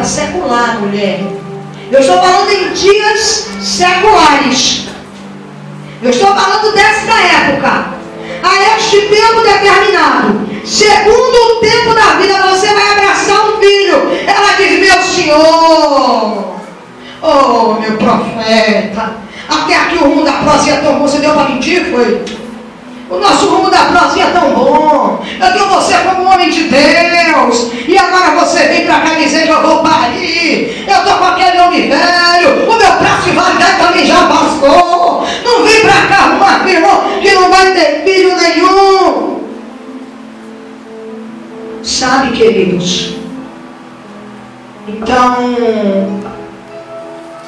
secular, mulher. Eu estou falando em dias seculares. Eu estou falando desta época. A este tempo determinado, segundo o tempo da vida, você vai abraçar um filho. Ela diz: meu senhor, oh meu profeta, até aqui o rumo da prosa é tão bom. Você deu para mentir, foi? O nosso rumo da prosa é tão bom. Eu tenho você como um homem de Deus, e agora você vem para cá dizer que eu vou parir. Eu estou com aquele homem velho, o meu prazo de validade também já passou. Não vem para cá arrumar filho que não vai ter filho nenhum. Sabe, queridos? Então,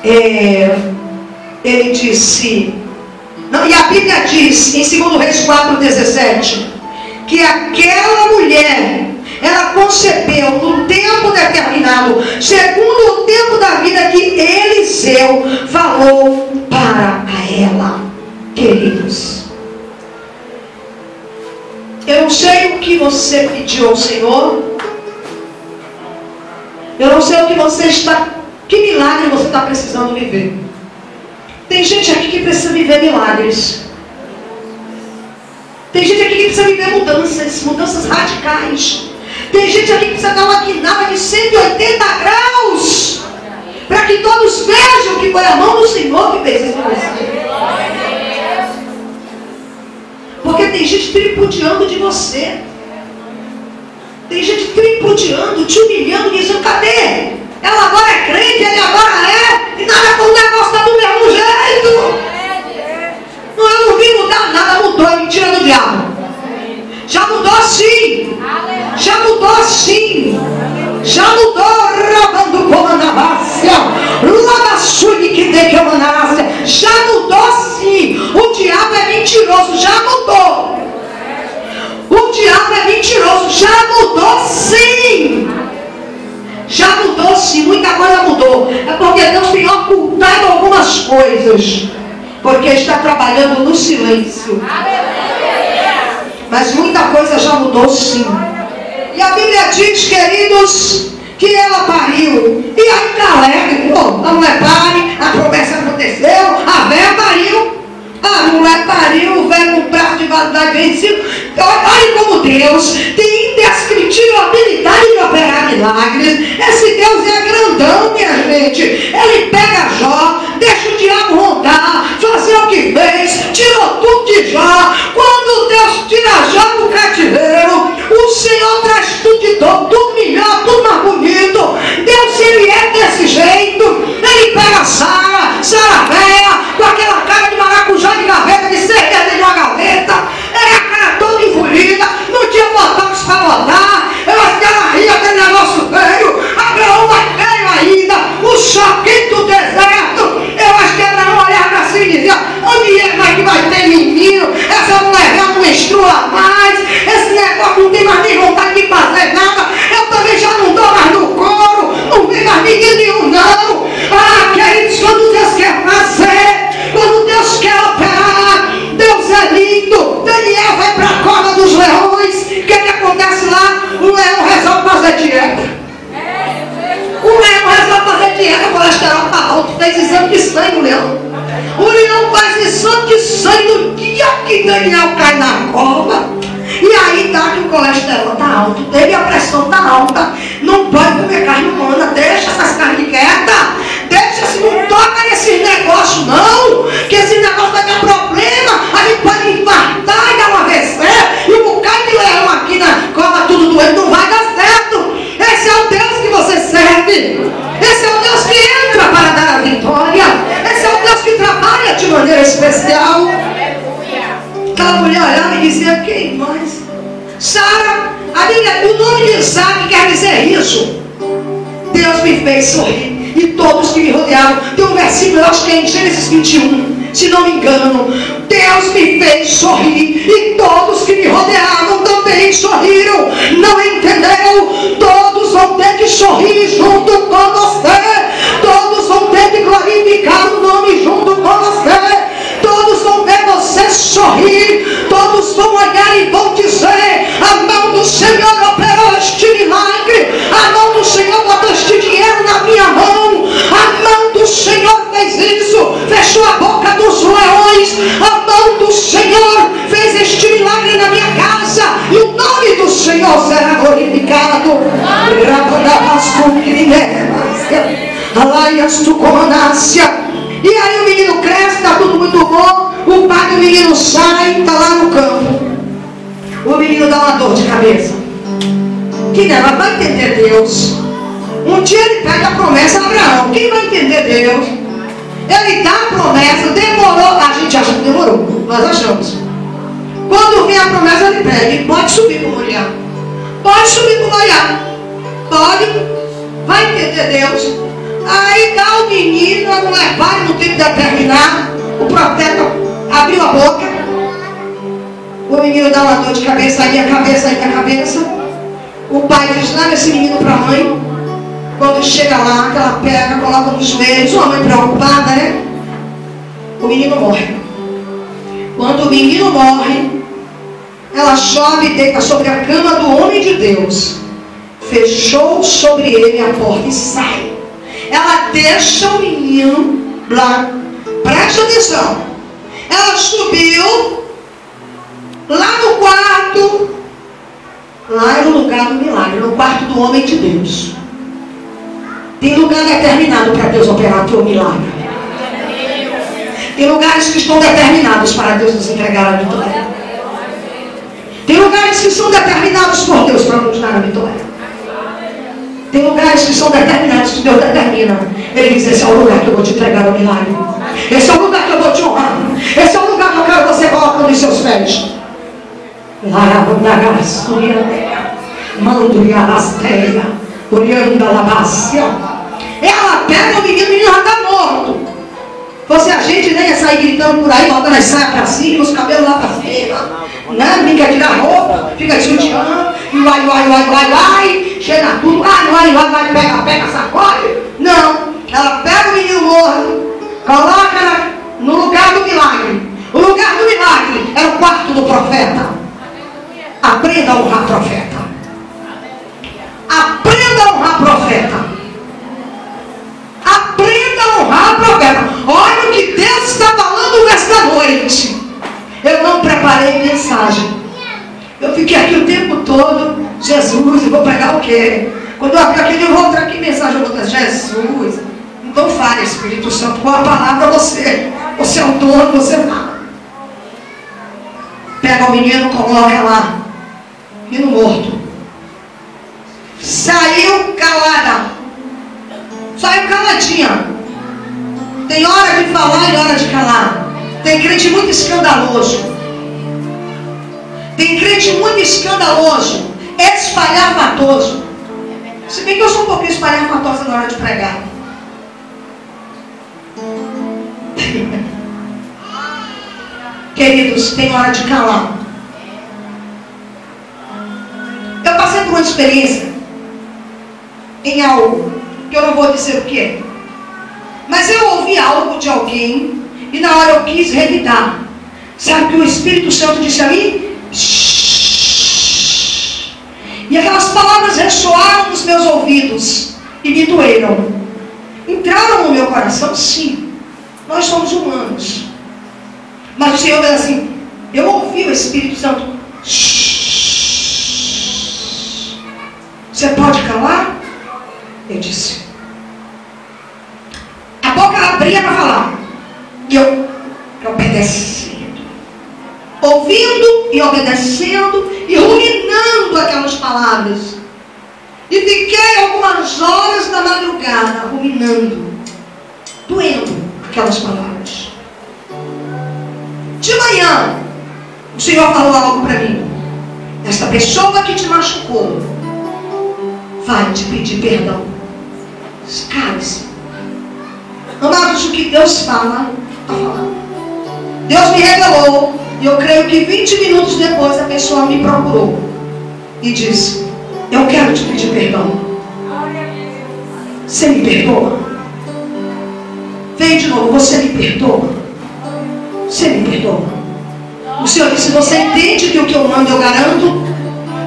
ele disse... Não, e a Bíblia diz, em 2 Reis 4,17, que aquela mulher, ela concebeu no tempo determinado, segundo o tempo da vida que Eliseu falou para ela. Queridos, eu não sei o que você pediu ao Senhor, eu não sei o que você está, que milagre você está precisando viver. Tem gente aqui que precisa viver milagres. Tem gente aqui que precisa viver mudanças radicais. Tem gente aqui que precisa dar uma guinada de 180 graus, para que todos vejam que foi a mão do Senhor que fez isso com você. Porque tem gente tripudiando de você. Tem gente tripudiando, te humilhando, dizendo: cadê? Ela agora é crente, ele agora é, e nada com o negócio está do mesmo jeito. Não, eu não vi mudar nada, mudou, é mentira do diabo. Já mudou sim. Já mudou sim. Já mudou. Rabando como anavácia. Lavaçuni que de que anavácia. Já mudou sim. O diabo é mentiroso, já mudou. O diabo é mentiroso, já mudou sim. Já mudou sim, muita coisa mudou. É porque Deus tem ocultado algumas coisas, porque está trabalhando no silêncio. Mas muita coisa já mudou sim. E a Bíblia diz, queridos, que ela pariu. E aí está alegre. A mulher pare, a promessa aconteceu, a velha pariu. A mulher pariu, o velho com prazo de validade vencido. Olha como Deus tem indescritível habilidade de operar milagres. Esse Deus é grandão, minha gente. Ele pega Jó, deixa o diabo rondar, fazer o que fez, tirou tudo de Jó. Quando Deus tira Jó do cativeiro, o Senhor traz tudo de dor, tudo melhor, tudo mais bonito. Deus, ele é desse jeito. Ele pega Sara velha, com aquela cara de maracujá de gaveta, de certeza de uma gaveta. É a cara toda envolvida, não tinha botox para botar. Eu acho que ela ria aquele negócio velho. Abraão mais velho ainda, o choque do deserto. Eu acho que Abraão olhava para si e dizia: onde é mais que vai ter menino? Essa mulher já não menstrua mais, esse negócio não tem mais nem vontade de fazer nada. Eu também já não dou mais no couro, não vem mais menino nenhum não. Ah, queridos, quando Deus quer fazer, quando Deus quer operar, Deus é lindo. Daniel vai para a cova dos leões. O que acontece lá? O leão resolve fazer dieta. O leão resolve fazer dieta, o colesterol está alto, fez exame de sangue o leão. O leão faz exame de sangue no dia que Daniel cai na cova. E aí dá que o colesterol está alto dele, a pressão está alta. Não pode comer carne humana, deixa essas carnes quietas. Deixa, se não toca nesses negócios não, que esse negócio vai dar problema. A gente pode infartar e dar uma AVC, e um bocado de leão aqui na cova tudo doendo, não vai dar certo. Esse é o Deus que você serve. Esse é o Deus que entra para dar a vitória. Esse é o Deus que trabalha de maneira especial. Aquela mulher olhava e dizia: quem mais? Sara, a Bíblia, o nome de Isaac quer dizer isso. Deus me fez sorrir, e todos que me rodeavam. Tem um versículo, eu acho que é em Gênesis 21, se não me engano. Deus me fez sorrir, e todos que me rodeavam também sorriram. Não entendeu? Todos vão ter que sorrir junto com você. Todos vão ter que glorificar o nome junto com você. Todos vão ver você sorrir. Todos vão olhar e vão dizer: a mão do Senhor operou este milagre. A mão do Senhor botou este dinheiro na fechou a boca dos leões. A mão do Senhor fez este milagre na minha casa, e o nome do Senhor será glorificado. E aí o menino cresce, está tudo muito bom. O pai do menino sai, está lá no campo. O menino dá uma dor de cabeça. Quem não vai entender Deus? Um dia ele pede a promessa a Abraão. Quem vai entender Deus? Ele dá a promessa, demorou. A gente acha que demorou, nós achamos. Quando vem a promessa, ele pede: pode subir com Moriá. Pode subir com Moriá. Pode. Vai entender Deus. Aí dá o menino, a mulher vai no tempo determinado. O profeta abriu a boca. O menino dá uma dor de cabeça, aí a cabeça. O pai diz: leva esse menino para a mãe. Quando chega lá, que ela pega, coloca nos joelhos, uma mãe preocupada, né? O menino morre. Quando o menino morre, ela chove e deita sobre a cama do homem de Deus. Fechou sobre ele a porta e sai. Ela deixa o menino lá. Preste atenção. Ela subiu lá no quarto. Lá era o lugar do milagre, no quarto do homem de Deus. Tem lugar determinado para Deus operar o teu milagre. Tem lugares que estão determinados para Deus nos entregar a vitória. Tem lugares que são determinados por Deus para nos dar a vitória. Tem lugares que são determinados, que Deus determina. Ele diz: esse é o lugar que eu vou te entregar o milagre. Esse é o lugar que eu vou te honrar. Esse é o lugar que eu quero que você coloque nos seus pés. Ela pega o menino já está morto. Você, a gente nem ia sair gritando por aí, botando as saias para cima, os cabelos lá para cima, né? Ninguém quer tirar roupa, fica sutiã, e vai, cheira tudo, vai, pega, sacode. Não, ela pega o menino morto, coloca no lugar do milagre. O lugar do milagre era o quarto do profeta. Aprenda a honrar profeta. Aprenda a honrar profeta. Aprenda a honrar profeta. Olha o que Deus está falando nesta noite. Eu não preparei mensagem. Eu fiquei aqui o tempo todo. Jesus, eu vou pregar o quê? Quando eu abri aqui, eu vou entrar aqui mensagem. Eu vou dizer: Jesus. Então fale, Espírito Santo, com a palavra você. Você é o dono, você fala. Pega o menino, coloca lá. Menino morto. Saiu calada. Saiu caladinha. Tem hora de falar e hora de calar. Tem crente muito escandaloso. Tem crente muito escandaloso, espalhafatoso. Se bem que eu sou um pouquinho espalhafatosa na hora de pregar. Queridos, tem hora de calar. Eu passei por uma experiência em algo que eu não vou dizer o que é, mas eu ouvi algo de alguém e na hora eu quis revidar. Sabe o que o Espírito Santo disse a mim? Shhh. E aquelas palavras ressoaram nos meus ouvidos e me doeram. Entraram no meu coração, sim. Nós somos humanos. Mas o Senhor diz assim: eu ouvi o Espírito Santo. Shhh. Você pode calar? Eu disse. A boca abria para falar. E eu obedecendo. Ouvindo e obedecendo e ruminando aquelas palavras. E fiquei algumas horas da madrugada ruminando, doendo aquelas palavras. De manhã, o Senhor falou algo para mim: esta pessoa que te machucou vai te pedir perdão. Cale-se. Amados, o que Deus fala, está falando. Deus me revelou. E eu creio que 20 minutos depois a pessoa me procurou e disse: eu quero te pedir perdão. Você me perdoa? Vem de novo. Você me perdoa? Você me perdoa? O Senhor disse: você entende que o que eu mando eu garanto?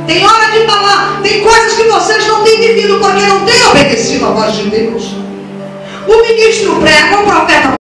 Tem hora de falar. Tem coisas que vocês não têm vivido porque não têm obedecido a voz de Deus. O ministro prega, o profeta